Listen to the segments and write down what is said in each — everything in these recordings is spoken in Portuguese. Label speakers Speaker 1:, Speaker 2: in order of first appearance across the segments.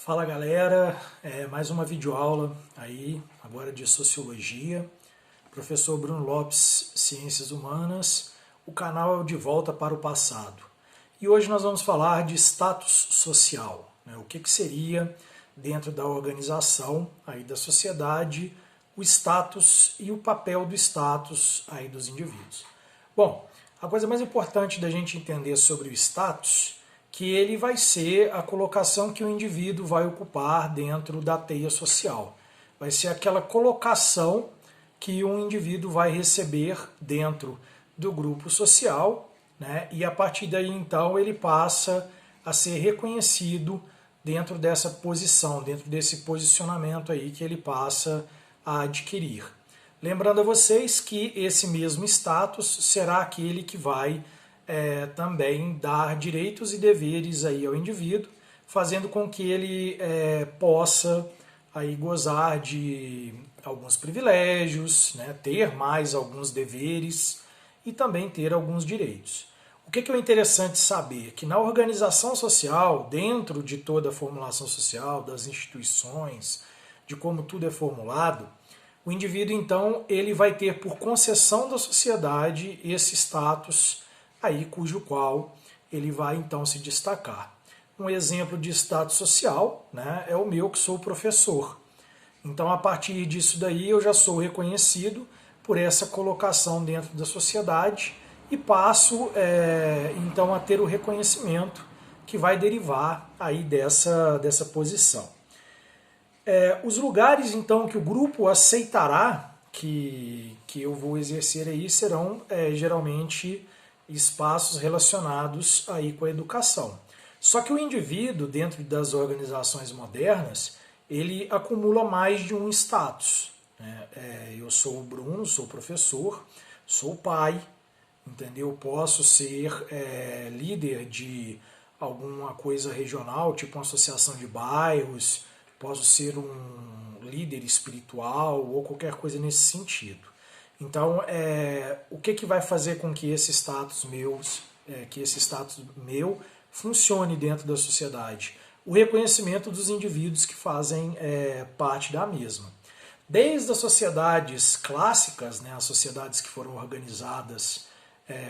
Speaker 1: Fala galera, mais uma videoaula aí, agora de Sociologia. Professor Bruno Lopes, Ciências Humanas, o canal é De Volta para o Passado. E hoje nós vamos falar de status social, né? O que seria, dentro da organização aí da sociedade, o status e o papel do status aí dos indivíduos. Bom, a coisa mais importante da gente entender sobre o status que ele vai ser a colocação que o indivíduo vai ocupar dentro da teia social. Vai ser aquela colocação que um indivíduo vai receber dentro do grupo social, né? E a partir daí então ele passa a ser reconhecido dentro dessa posição, dentro desse posicionamento aí que ele passa a adquirir. Lembrando a vocês que esse mesmo status será aquele que vai também dar direitos e deveres aí ao indivíduo, fazendo com que ele possa aí gozar de alguns privilégios, né, ter mais alguns deveres e também ter alguns direitos. O que é interessante saber? Que na organização social, dentro de toda a formulação social, das instituições, de como tudo é formulado, o indivíduo então ele vai ter por concessão da sociedade esse status aí cujo qual ele vai então se destacar. Um exemplo de status social, né, é o meu, que sou professor. Então, a partir disso daí, eu já sou reconhecido por essa colocação dentro da sociedade e passo, então, a ter o reconhecimento que vai derivar aí dessa posição. Os lugares, então, que o grupo aceitará que eu vou exercer aí serão, geralmente, espaços relacionados aí com a educação. Só que o indivíduo, dentro das organizações modernas, ele acumula mais de um status. Eu sou o Bruno, sou professor, sou pai, entendeu? Posso ser líder de alguma coisa regional, tipo uma associação de bairros, posso ser um líder espiritual ou qualquer coisa nesse sentido. Então, o que vai fazer com que esse status meu funcione dentro da sociedade? O reconhecimento dos indivíduos que fazem parte da mesma. Desde as sociedades clássicas, né, as sociedades que foram organizadas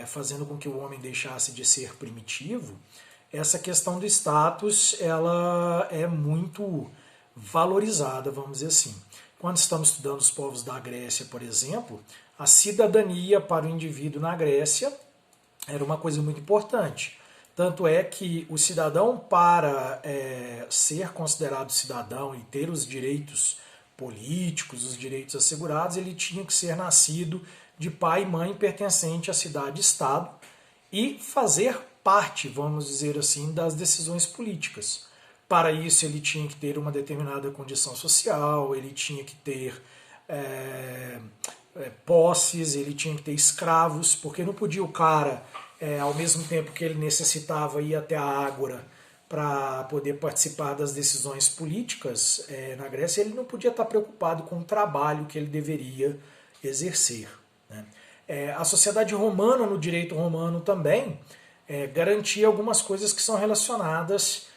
Speaker 1: fazendo com que o homem deixasse de ser primitivo, essa questão do status ela é muito valorizada, vamos dizer assim. Quando estamos estudando os povos da Grécia, por exemplo, a cidadania para o indivíduo na Grécia era uma coisa muito importante. Tanto é que o cidadão, para ser considerado cidadão e ter os direitos políticos, os direitos assegurados, ele tinha que ser nascido de pai e mãe pertencente à cidade-estado e fazer parte, vamos dizer assim, das decisões políticas. Para isso ele tinha que ter uma determinada condição social, ele tinha que ter posses, ele tinha que ter escravos, porque não podia o cara, ao mesmo tempo que ele necessitava ir até a ágora para poder participar das decisões políticas na Grécia, ele não podia estar preocupado com o trabalho que ele deveria exercer, né? A sociedade romana, no direito romano também, garantia algumas coisas que são relacionadas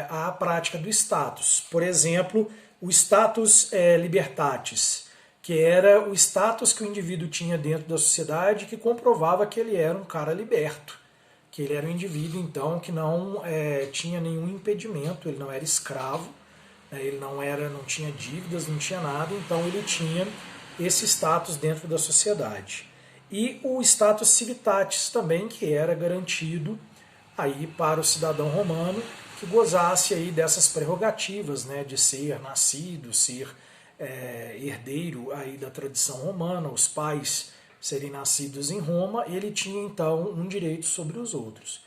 Speaker 1: à prática do status. Por exemplo, o status libertatis, que era o status que o indivíduo tinha dentro da sociedade que comprovava que ele era um cara liberto, que ele era um indivíduo, então, que não tinha nenhum impedimento, ele não era escravo, ele não tinha dívidas, não tinha nada, então ele tinha esse status dentro da sociedade. E o status civitatis também, que era garantido aí para o cidadão romano, que gozasse aí dessas prerrogativas, né, de ser nascido, ser herdeiro aí da tradição romana, os pais serem nascidos em Roma, ele tinha então um direito sobre os outros.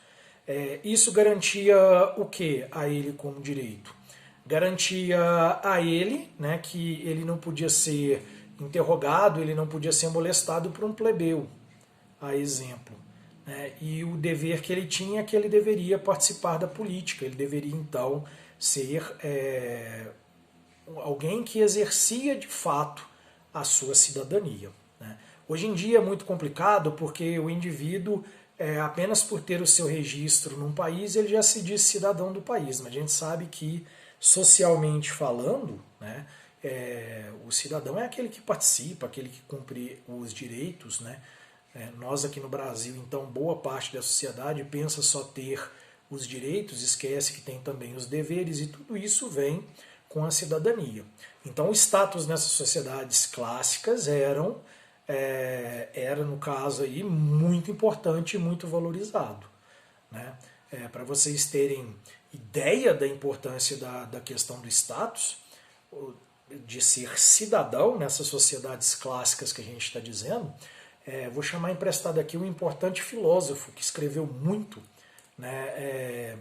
Speaker 1: Isso garantia o que a ele como direito? Garantia a ele, né, que ele não podia ser interrogado, ele não podia ser molestado por um plebeu, a exemplo. E o dever que ele tinha é que ele deveria participar da política, ele deveria então ser alguém que exercia de fato a sua cidadania, né? Hoje em dia é muito complicado porque o indivíduo, apenas por ter o seu registro num país, ele já se diz cidadão do país, mas a gente sabe que Socialmente falando, né, o cidadão é aquele que participa, aquele que cumpre os direitos, né? Nós aqui no Brasil, então, boa parte da sociedade pensa só ter os direitos, esquece que tem também os deveres, e tudo isso vem com a cidadania. Então o status nessas sociedades clássicas era no caso aí, muito importante e muito valorizado, né? Para vocês terem ideia da importância da questão do status, de ser cidadão nessas sociedades clássicas que a gente está dizendo, vou chamar emprestado aqui um importante filósofo que escreveu muito, né,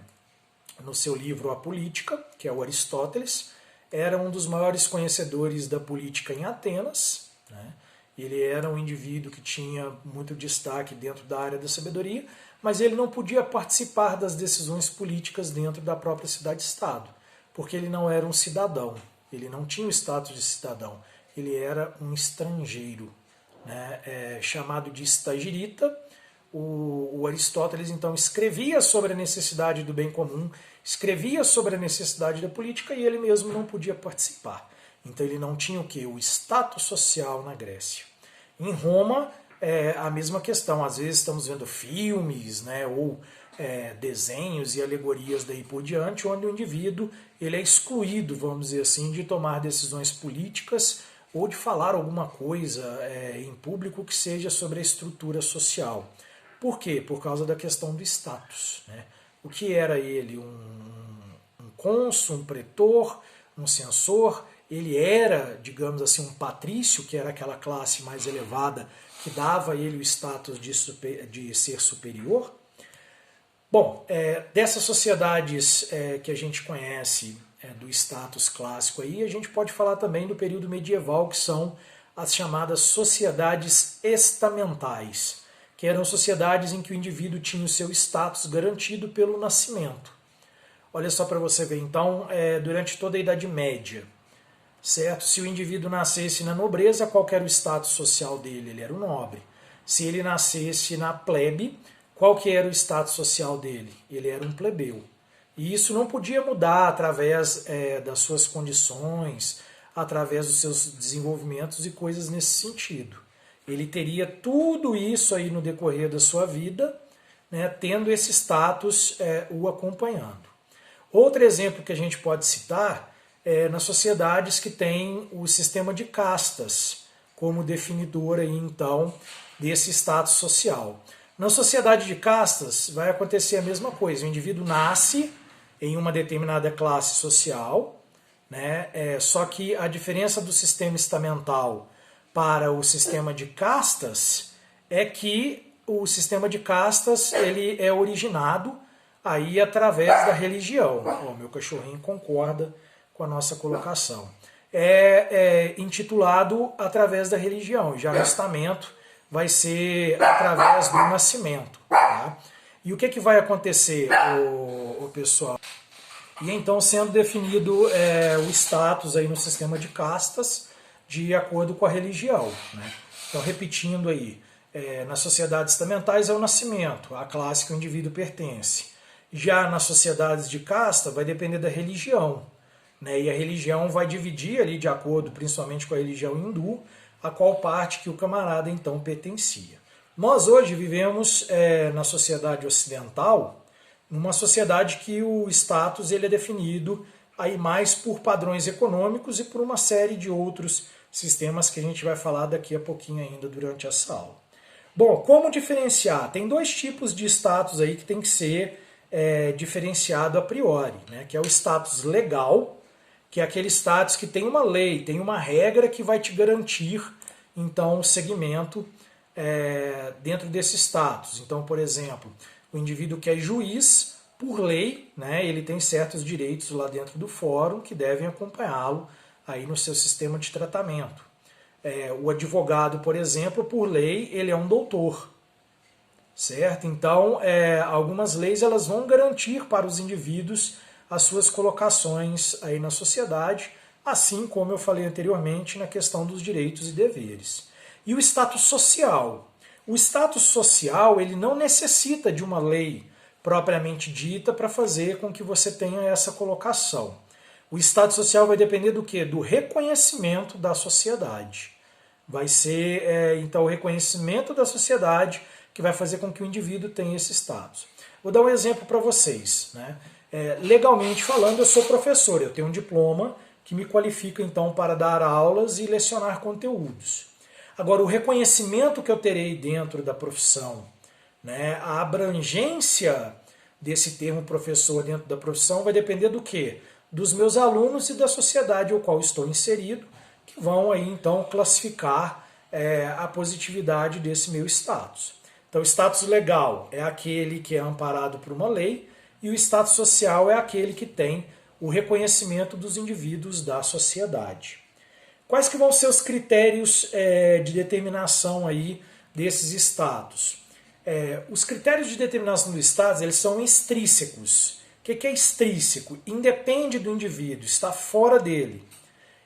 Speaker 1: no seu livro A Política, que é o Aristóteles. Era um dos maiores conhecedores da política em Atenas, né? Ele era um indivíduo que tinha muito destaque dentro da área da sabedoria, mas ele não podia participar das decisões políticas dentro da própria cidade-estado, porque ele não era um cidadão, ele não tinha o status de cidadão, ele era um estrangeiro, né? Chamado de estagirita. O Aristóteles, então, escrevia sobre a necessidade do bem comum, escrevia sobre a necessidade da política, e ele mesmo não podia participar. Então ele não tinha o quê? O status social na Grécia. Em Roma, a mesma questão. Às vezes estamos vendo filmes, né, ou desenhos e alegorias daí por diante, onde o indivíduo ele é excluído, vamos dizer assim, de tomar decisões políticas ou de falar alguma coisa em público que seja sobre a estrutura social. Por quê? Por causa da questão do status, né? O que era ele? Um cônsul, um pretor, um censor? Ele era, digamos assim, um patrício, que era aquela classe mais elevada que dava a ele o status de ser superior? Bom, dessas sociedades que a gente conhece do status clássico aí, a gente pode falar também do período medieval, que são as chamadas sociedades estamentais, que eram sociedades em que o indivíduo tinha o seu status garantido pelo nascimento. Olha só para você ver, então, durante toda a Idade Média, certo? Se o indivíduo nascesse na nobreza, qual era o status social dele? Ele era um nobre. Se ele nascesse na plebe, qual que era o status social dele? Ele era um plebeu. E isso não podia mudar através das suas condições, através dos seus desenvolvimentos e coisas nesse sentido. Ele teria tudo isso aí no decorrer da sua vida, né, tendo esse status o acompanhando. Outro exemplo que a gente pode citar é nas sociedades que têm o sistema de castas como definidor aí, então, desse status social. Na sociedade de castas vai acontecer a mesma coisa. O indivíduo nasce em uma determinada classe social, né, só que a diferença do sistema estamental para o sistema de castas é que o sistema de castas ele é originado aí através da religião. O meu cachorrinho concorda com a nossa colocação. É intitulado através da religião. Já o estamento vai ser através do nascimento. Tá? E o que vai acontecer, pessoal? E então sendo definido o status aí no sistema de castas de acordo com a religião, né? Então, repetindo aí, nas sociedades estamentais é o nascimento, a classe que o indivíduo pertence. Já nas sociedades de casta vai depender da religião, né? E a religião vai dividir ali de acordo, principalmente com a religião hindu, a qual parte que o camarada então pertencia. Nós hoje vivemos na sociedade ocidental, numa sociedade que o status ele é definido aí mais por padrões econômicos e por uma série de outros sistemas que a gente vai falar daqui a pouquinho ainda durante essa aula. Bom, como diferenciar? Tem dois tipos de status aí que tem que ser diferenciado a priori, né? Que é o status legal, que é aquele status que tem uma lei, tem uma regra que vai te garantir, então, o segmento dentro desse status. Então, por exemplo, o indivíduo que é juiz, por lei, né, ele tem certos direitos lá dentro do fórum que devem acompanhá-lo aí no seu sistema de tratamento. O advogado, por exemplo, por lei, ele é um doutor, certo? Então, algumas leis elas vão garantir para os indivíduos as suas colocações aí na sociedade, assim como eu falei anteriormente na questão dos direitos e deveres. E o status social? O status social ele não necessita de uma lei propriamente dita para fazer com que você tenha essa colocação. O status social vai depender do quê? Do reconhecimento da sociedade. Vai ser, então, o reconhecimento da sociedade que vai fazer com que o indivíduo tenha esse status. Vou dar um exemplo para vocês. Né? Legalmente falando, eu sou professor, eu tenho um diploma que me qualifica, então, para dar aulas e lecionar conteúdos. Agora, o reconhecimento que eu terei dentro da profissão, né, a abrangência desse termo professor dentro da profissão vai depender do quê? Dos meus alunos e da sociedade ao qual estou inserido, que vão aí então classificar a positividade desse meu status. Então, o status legal é aquele que é amparado por uma lei e o status social é aquele que tem o reconhecimento dos indivíduos da sociedade. Quais que vão ser os critérios de determinação aí desses status? Os critérios de determinação do status, eles são extrínsecos. O que é extrínseco? Independe do indivíduo, está fora dele.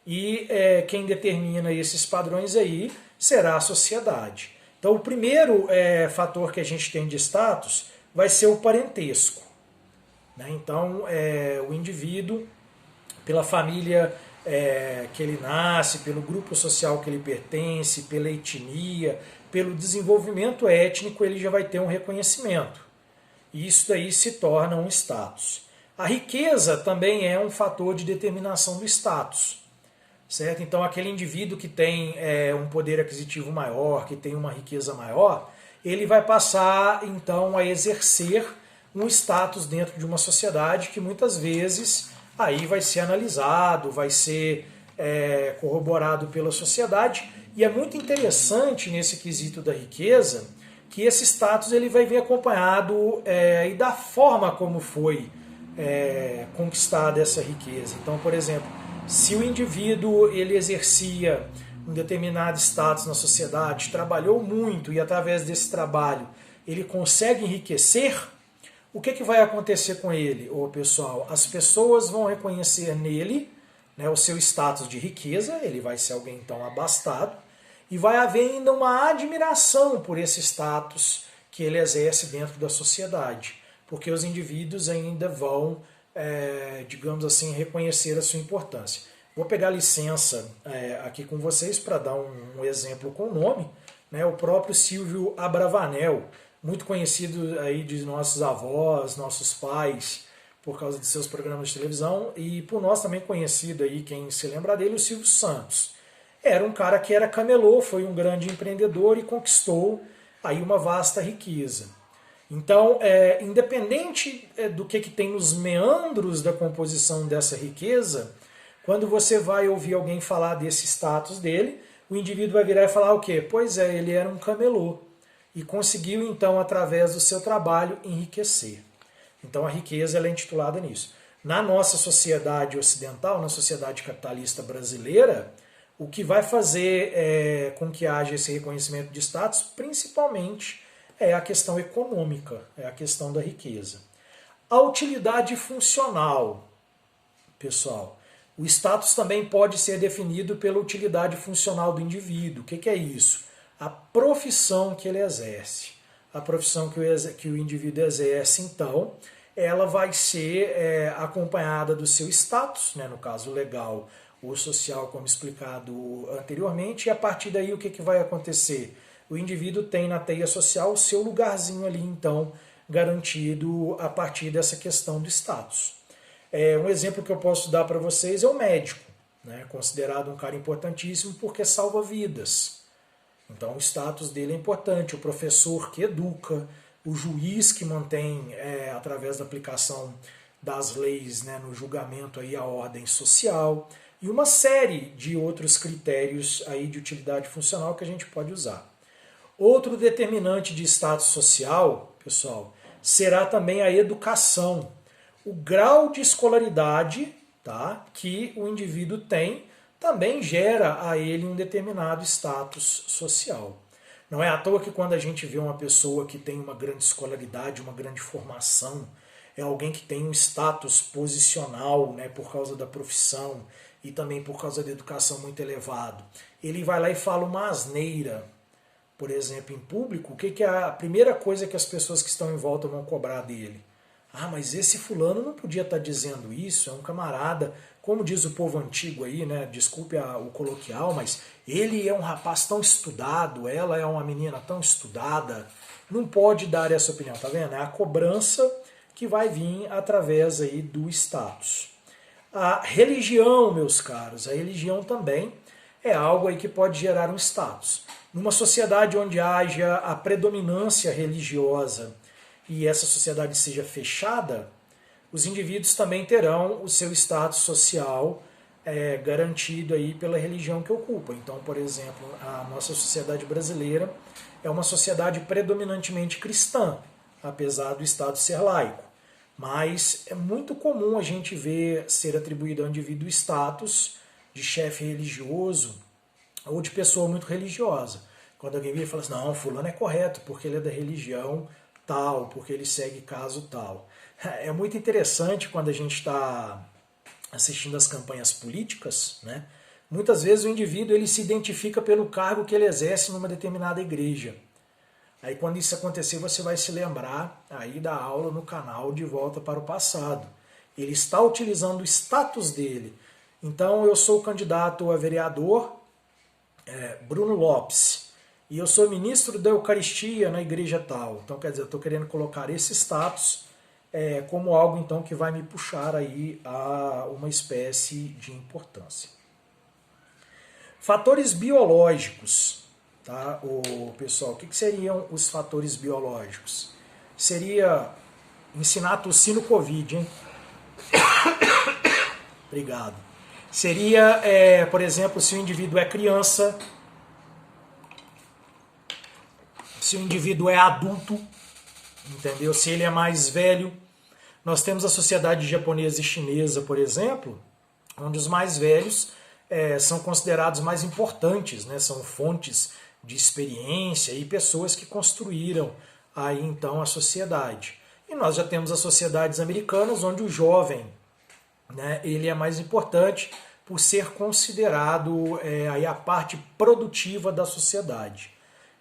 Speaker 1: E quem determina esses padrões aí será a sociedade. Então o primeiro fator que a gente tem de status vai ser o parentesco. Né? Então o indivíduo, pela família que ele nasce, pelo grupo social que ele pertence, pela etnia, pelo desenvolvimento étnico, ele já vai ter um reconhecimento. E isso daí se torna um status. A riqueza também é um fator de determinação do status. Certo? Então aquele indivíduo que tem um poder aquisitivo maior, que tem uma riqueza maior, ele vai passar então a exercer um status dentro de uma sociedade que muitas vezes aí vai ser analisado, vai ser corroborado pela sociedade. E é muito interessante nesse quesito da riqueza que esse status ele vai vir acompanhado e da forma como foi conquistada essa riqueza. Então, por exemplo, se o indivíduo ele exercia um determinado status na sociedade, trabalhou muito e através desse trabalho ele consegue enriquecer, o que vai acontecer com ele, pessoal? As pessoas vão reconhecer nele, né, o seu status de riqueza, ele vai ser alguém então abastado, e vai haver ainda uma admiração por esse status que ele exerce dentro da sociedade, porque os indivíduos ainda vão digamos assim, reconhecer a sua importância. Vou pegar licença aqui com vocês para dar um exemplo com o nome, né, o próprio Silvio Abravanel, muito conhecido aí de nossos avós, nossos pais, por causa de seus programas de televisão, e por nós também conhecido aí, quem se lembra dele, o Silvio Santos. Era um cara que era camelô, foi um grande empreendedor e conquistou aí uma vasta riqueza. Então, independente do que tem nos meandros da composição dessa riqueza, quando você vai ouvir alguém falar desse status dele, o indivíduo vai virar e falar o quê? Pois é, ele era um camelô e conseguiu então, através do seu trabalho, enriquecer. Então a riqueza ela é intitulada nisso. Na nossa sociedade ocidental, na sociedade capitalista brasileira, o que vai fazer com que haja esse reconhecimento de status, principalmente, é a questão econômica, é a questão da riqueza. A utilidade funcional, pessoal. O status também pode ser definido pela utilidade funcional do indivíduo. O que é isso? A profissão que ele exerce. A profissão que o indivíduo exerce, então, ela vai ser acompanhada do seu status, né, no caso legal ou social, como explicado anteriormente, e a partir daí o que vai acontecer? O indivíduo tem na teia social o seu lugarzinho ali, então, garantido a partir dessa questão do status. Um exemplo que eu posso dar para vocês é o médico, né, considerado um cara importantíssimo porque salva vidas. Então o status dele é importante, o professor que educa, o juiz que mantém, através da aplicação das leis, né, no julgamento aí, a ordem social, e uma série de outros critérios aí de utilidade funcional que a gente pode usar. Outro determinante de status social, pessoal, será também a educação. O grau de escolaridade, tá, que o indivíduo tem também gera a ele um determinado status social. Não é à toa que quando a gente vê uma pessoa que tem uma grande escolaridade, uma grande formação, é alguém que tem um status posicional, né, por causa da profissão e também por causa da educação muito elevado. Ele vai lá e fala uma asneira, por exemplo, em público, o que é a primeira coisa que as pessoas que estão em volta vão cobrar dele? Ah, mas esse fulano não podia estar dizendo isso, é um camarada, como diz o povo antigo aí, né? Desculpe o coloquial, mas ele é um rapaz tão estudado, ela é uma menina tão estudada, não pode dar essa opinião, tá vendo? É a cobrança que vai vir através aí do status. A religião, meus caros, a religião também é algo aí que pode gerar um status. Numa sociedade onde haja a predominância religiosa e essa sociedade seja fechada, os indivíduos também terão o seu status social garantido aí pela religião que ocupa. Então, por exemplo, a nossa sociedade brasileira é uma sociedade predominantemente cristã, apesar do Estado ser laico. Mas é muito comum a gente ver ser atribuído ao indivíduo status de chefe religioso ou de pessoa muito religiosa. Quando alguém vira e fala assim, não, fulano é correto porque ele é da religião tal, porque ele segue caso tal. É muito interessante quando a gente está assistindo as campanhas políticas, né? Muitas vezes o indivíduo ele se identifica pelo cargo que ele exerce numa determinada igreja. Aí quando isso acontecer, você vai se lembrar aí da aula no canal De Volta para o Passado. Ele está utilizando o status dele. Então eu sou candidato a vereador, Bruno Lopes, e eu sou ministro da Eucaristia na igreja tal. Então quer dizer, eu estou querendo colocar esse status como algo então que vai me puxar aí a uma espécie de importância. Fatores biológicos. Tá, pessoal, o que seriam os fatores biológicos? Seria ensinar a tossir no Covid, hein? Obrigado. Seria, por exemplo, se o indivíduo é criança, se o indivíduo é adulto, entendeu? Se ele é mais velho. Nós temos a sociedade japonesa e chinesa, por exemplo, onde os mais velhos são considerados mais importantes, né? São fontes de experiência e pessoas que construíram aí então a sociedade. E nós já temos as sociedades americanas, onde o jovem, né, ele é mais importante por ser considerado aí a parte produtiva da sociedade.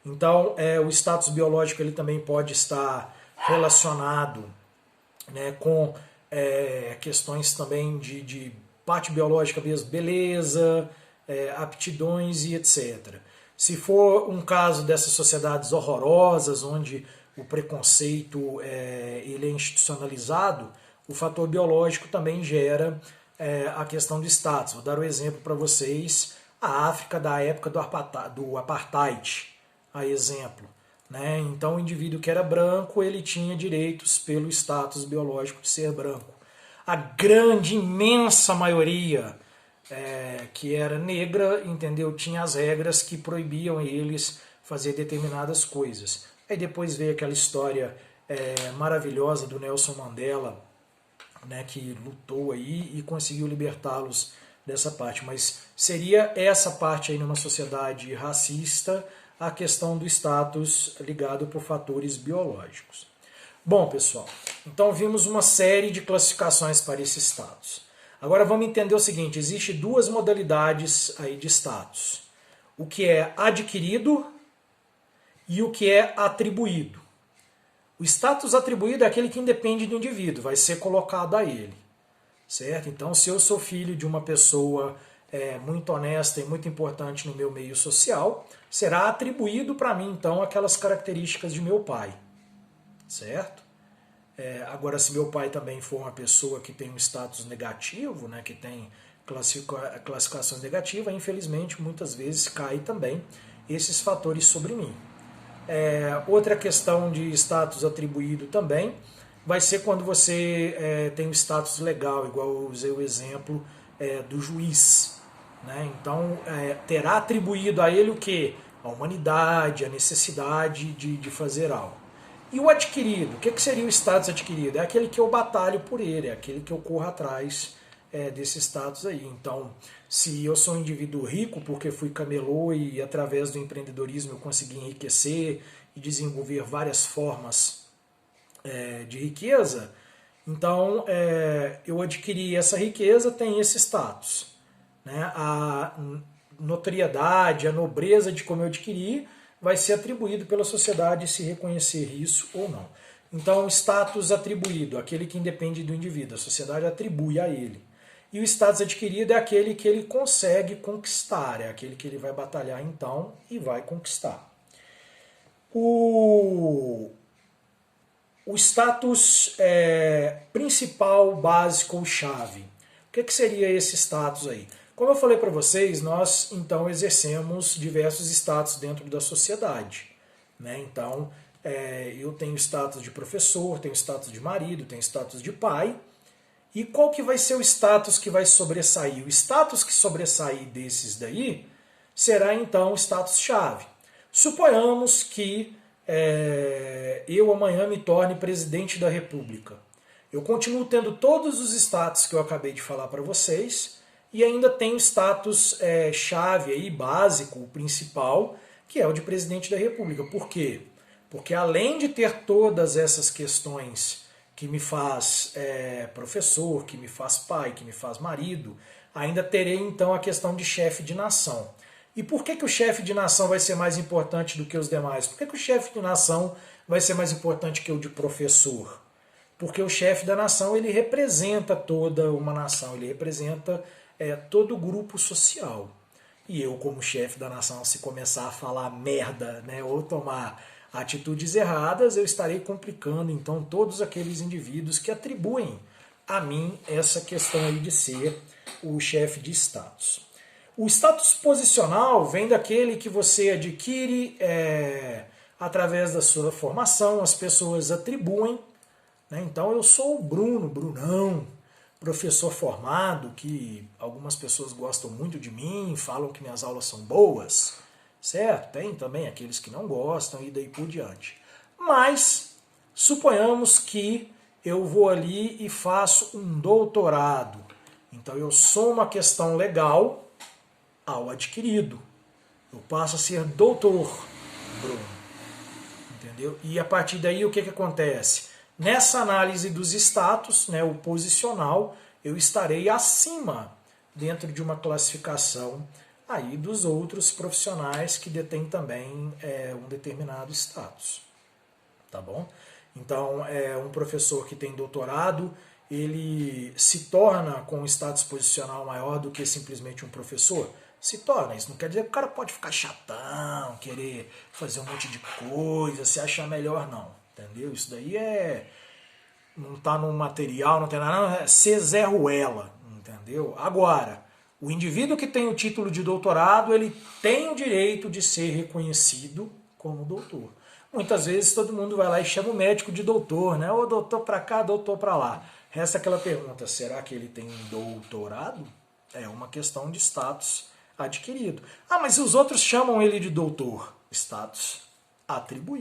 Speaker 1: Então, o status biológico ele também pode estar relacionado, né, com questões também de parte biológica mesmo, beleza, aptidões e etc. Se for um caso dessas sociedades horrorosas, onde o preconceito ele é institucionalizado, o fator biológico também gera a questão do status. Vou dar um exemplo para vocês, a África da época do apartheid, a exemplo. Né? Então o indivíduo que era branco, ele tinha direitos pelo status biológico de ser branco. A grande, imensa maioria que era negra, entendeu? Tinha as regras que proibiam eles fazer determinadas coisas. Aí depois veio aquela história maravilhosa do Nelson Mandela, né, que lutou aí e conseguiu libertá-los dessa parte. Mas seria essa parte aí numa sociedade racista, a questão do status ligado por fatores biológicos. Bom, pessoal, então vimos uma série de classificações para esse status. Agora vamos entender o seguinte, existe duas modalidades aí de status. O que é adquirido e o que é atribuído. O status atribuído é aquele que independe do indivíduo, vai ser colocado a ele. Certo? Então, se eu sou filho de uma pessoa muito honesta e muito importante no meu meio social, será atribuído para mim, então, aquelas características de meu pai. Certo? Agora, se meu pai também for uma pessoa que tem um status negativo, né, que tem classificações negativas, infelizmente, muitas vezes cai também esses fatores sobre mim. Outra questão de status atribuído também vai ser quando você tem um status legal, igual eu usei o exemplo do juiz. Né? Então, terá atribuído a ele o quê? A humanidade, a necessidade de fazer algo. E o adquirido? O que seria o status adquirido? É aquele que eu batalho por ele, é aquele que eu corro atrás desse status aí. Então, se eu sou um indivíduo rico porque fui camelô e através do empreendedorismo eu consegui enriquecer e desenvolver várias formas de riqueza, então eu adquiri essa riqueza, tem esse status. Né? A notoriedade, a nobreza de como eu adquiri vai ser atribuído pela sociedade se reconhecer isso ou não. Então, status atribuído, aquele que independe do indivíduo, a sociedade atribui a ele. E o status adquirido é aquele que ele consegue conquistar, é aquele que ele vai batalhar então e vai conquistar. O status principal, básico ou chave. O que seria esse status aí? Como eu falei para vocês, nós então exercemos diversos status dentro da sociedade, né? Então, eu tenho status de professor, tenho status de marido, tenho status de pai. E qual que vai ser o status que vai sobressair? O status que sobressair desses daí será então o status-chave. Suponhamos que eu amanhã me torne presidente da República. Eu continuo tendo todos os status que eu acabei de falar para vocês e ainda tenho status chave aí, básico, o principal, que é o de presidente da República. Por quê? Porque além de ter todas essas questões que me faz professor, que me faz pai, que me faz marido, ainda terei então a questão de chefe de nação. E por que o chefe de nação vai ser mais importante do que os demais? Por que o chefe de nação vai ser mais importante que o de professor? Porque o chefe da nação ele representa toda uma nação, ele representa todo o grupo social. E eu, como chefe da nação, se começar a falar merda, né, ou tomar atitudes erradas, eu estarei complicando então todos aqueles indivíduos que atribuem a mim essa questão aí de ser o chefe de status. O status posicional vem daquele que você adquire através da sua formação, as pessoas atribuem, né? Então eu sou o Bruno, Brunão, professor formado, que algumas pessoas gostam muito de mim, falam que minhas aulas são boas, certo? Tem também aqueles que não gostam e daí por diante. Mas suponhamos que eu vou ali e faço um doutorado. Então eu sou uma questão legal ao adquirido. Eu passo a ser doutor Bruno. Entendeu? E a partir daí o que acontece? Nessa análise dos status, né, o posicional, eu estarei acima dentro de uma classificação aí dos outros profissionais que detêm também um determinado status. Tá bom? Então, um professor que tem doutorado, ele se torna com um status posicional maior do que simplesmente um professor? Se torna. Isso não quer dizer que o cara pode ficar chatão, querer fazer um monte de coisa, se achar melhor, não. Entendeu? Isso daí não está no material, não tem nada, não, é ser Zé Ruela, entendeu? Agora, o indivíduo que tem o título de doutorado, ele tem o direito de ser reconhecido como doutor. Muitas vezes todo mundo vai lá e chama o médico de doutor, né? Ou doutor para cá, doutor para lá. Resta aquela pergunta, será que ele tem um doutorado? É uma questão de status adquirido. Ah, mas os outros chamam ele de doutor. Status atribuído.